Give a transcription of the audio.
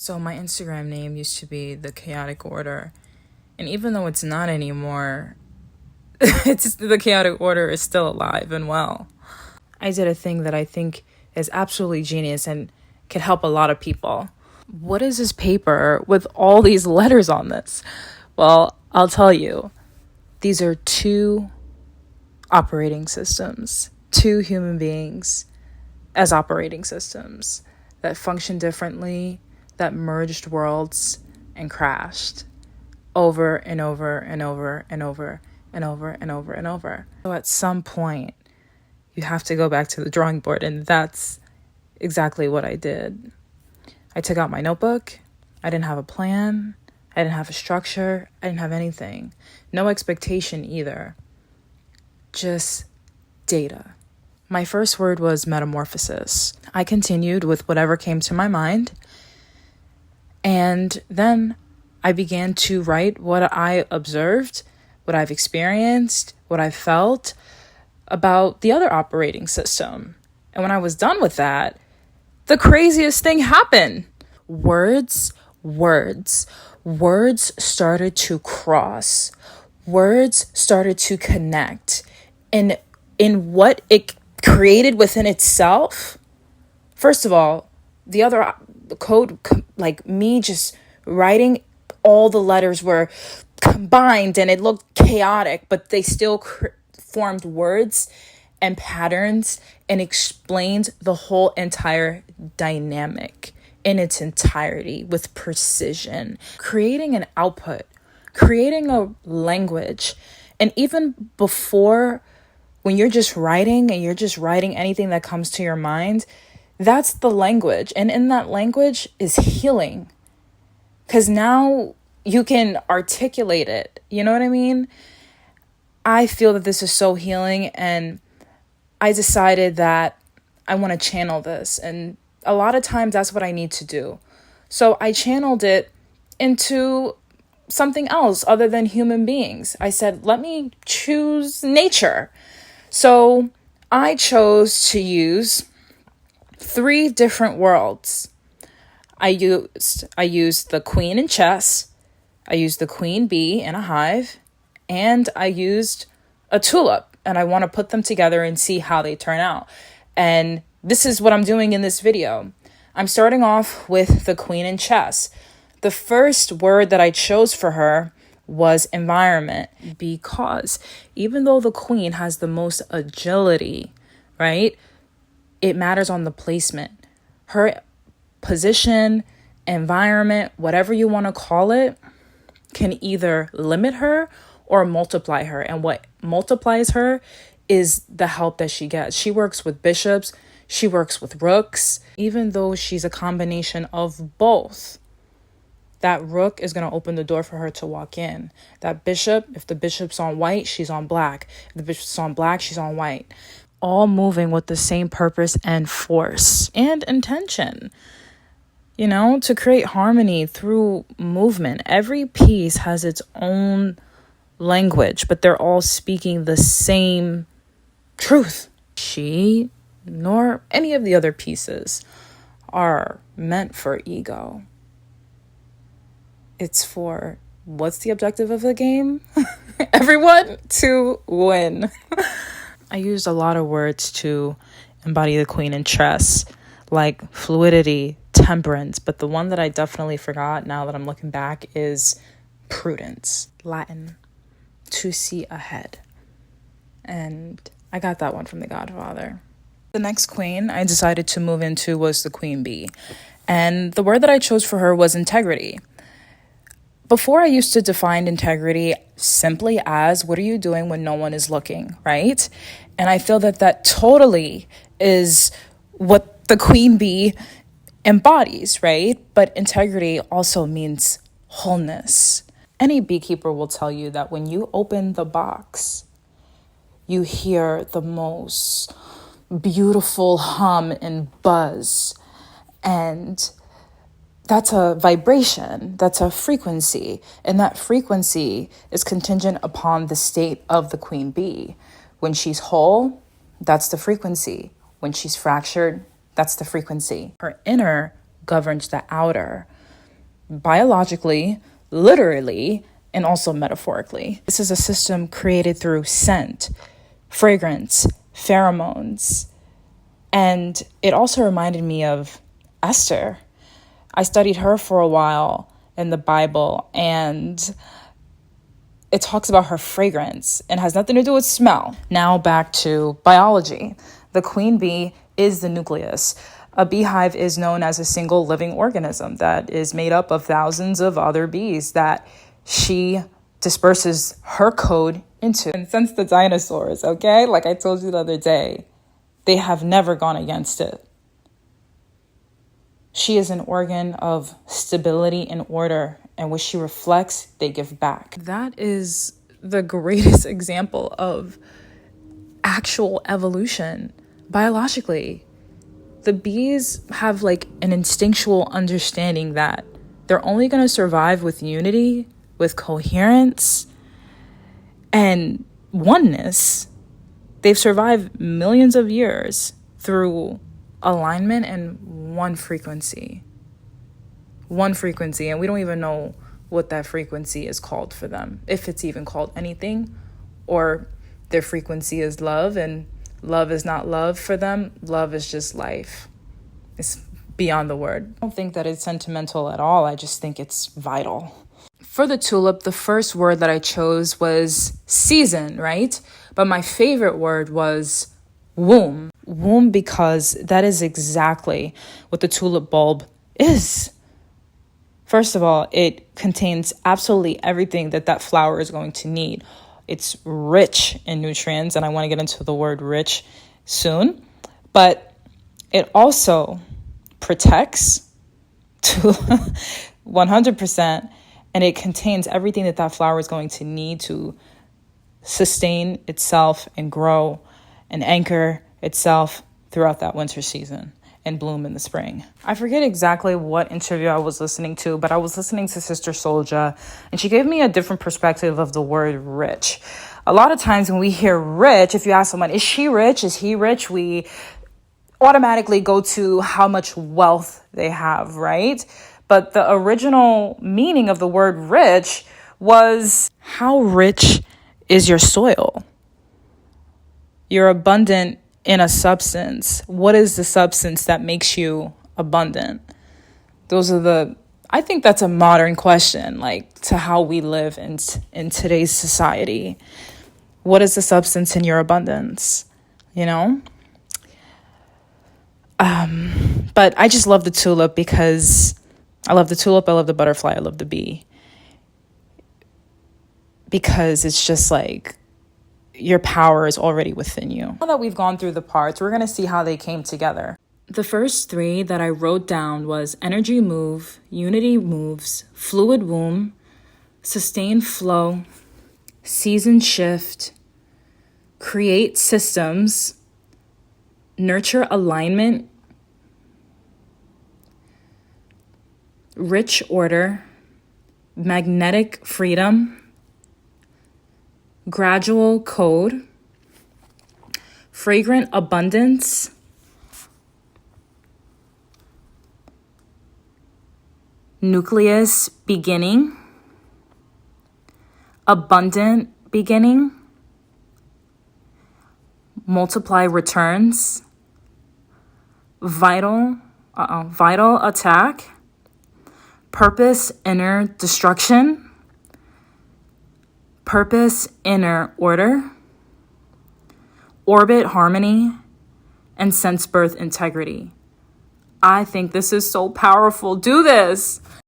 So my Instagram name used to be The Chaotic Order. And even though it's not anymore, it's The Chaotic Order is still alive and well. I did a thing that I think is absolutely genius and could help a lot of people. What is this paper with all these letters on this? Well, I'll tell you. These are two operating systems, two human beings as operating systems that function differently, that merged worlds and crashed over and over and over and over and over and over and over. So at some point, you have to go back to the drawing board, and that's exactly what I did. I took out my notebook. I didn't have a plan. I didn't have a structure. I didn't have anything. No expectation either. Just data. My first word was metamorphosis. I continued with whatever came to my mind. And then I began to write what I observed, what I've experienced, what I felt about the other operating system. And when I was done with that, the craziest thing happened. Words started to cross. Words started to connect. And in what it created within itself, first of all, the other code, like me just writing, all the letters were combined and it looked chaotic, but they still formed words and patterns and explained the whole entire dynamic in its entirety with precision, creating an output, creating a language. And even before, when you're just writing and you're just writing anything that comes to your mind, that's the language. And in that language is healing. Because now you can articulate it. You know what I mean? I feel that this is so healing, and I decided that I want to channel this. And a lot of times that's what I need to do. So I channeled it into something else other than human beings. I said, let me choose nature. So I chose to use 3 different worlds. I used the queen in chess, I used the queen bee in a hive, and I used a tulip. And I want to put them together and see how they turn out. And this is what I'm doing in this video. I'm starting off with the queen in chess. The first word that I chose for her was environment, because even though the queen has the most agility, right? It matters on the placement. Her position, environment, whatever you want to call it, can either limit her or multiply her. And what multiplies her is the help that she gets. She works with bishops. She works with rooks. Even though she's a combination of both, that rook is going to open the door for her to walk in. That bishop, if the bishop's on white, she's on black. If the bishop's on black, she's on white. All moving with the same purpose and force and intention. You know, to create harmony through movement. Every piece has its own language, but they're all speaking the same truth. She, nor any of the other pieces, are meant for ego. It's for, what's the objective of the game? Everyone to win. I used a lot of words to embody the queen in chess, like fluidity, temperance, but the one that I definitely forgot now that I'm looking back is prudence, Latin, to see ahead. And I got that one from The Godfather. The next queen I decided to move into was the queen bee. And the word that I chose for her was integrity. Before, I used to define integrity simply as, what are you doing when no one is looking, right? And I feel that that totally is what the queen bee embodies, right? But integrity also means wholeness. Any beekeeper will tell you that when you open the box, you hear the most beautiful hum and buzz. And that's a vibration, that's a frequency. And that frequency is contingent upon the state of the queen bee. When she's whole, that's the frequency. When she's fractured, that's the frequency. Her inner governs the outer. biologically, literally, and also metaphorically. This is a system created through scent, fragrance, pheromones. And it also reminded me of Esther. I studied her for a while in the Bible, and it talks about her fragrance and has nothing to do with smell. Now back to biology. The queen bee is the nucleus. A beehive is known as a single living organism that is made up of thousands of other bees that she disperses her code into. And since the dinosaurs, okay, like I told you the other day, they have never gone against it. She is an organ of stability and order, and what she reflects, they give back. That is the greatest example of actual evolution biologically. The bees have like an instinctual understanding that they're only going to survive with unity, with coherence, and oneness. They've survived millions of years through alignment and one frequency, and we don't even know what that frequency is called for them, if it's even called anything, or their frequency is love, and love is not love for them. Love is just life. It's beyond the word. I don't think that it's sentimental at all. I just think it's vital. For the tulip, the first word that I chose was season, right? But my favorite word was womb. Womb, because that is exactly what the tulip bulb is. First of all, it contains absolutely everything that flower is going to need. It's rich in nutrients, and I want to get into the word rich soon. But it also protects to 100%, and it contains everything that flower is going to need to sustain itself and grow and anchor itself throughout that winter season and bloom in the spring. I forget exactly what interview I was listening to, but I was listening to Sister Soldier, and she gave me a different perspective of the word rich. A lot of times when we hear rich, if you ask someone, is she rich? Is he rich? We automatically go to how much wealth they have, right? But the original meaning of the word rich was, how rich is your soil? You're abundant in a substance. What is the substance that makes you abundant? I think that's a modern question, like to how we live in today's society. What is the substance in your abundance? You know? But I just love the tulip because I love the tulip, I love the butterfly, I love the bee. Because it's just like, your power is already within you. Now that we've gone through the parts, we're going to see how they came together. The first three that I wrote down was energy move, unity moves, fluid womb, sustained flow, season shift, create systems, nurture alignment, rich order, magnetic freedom, gradual code, fragrant abundance, nucleus beginning, abundant beginning, multiply returns, vital attack, purpose inner destruction, purpose inner order, orbit harmony, and sense birth integrity. I think this is so powerful. Do this.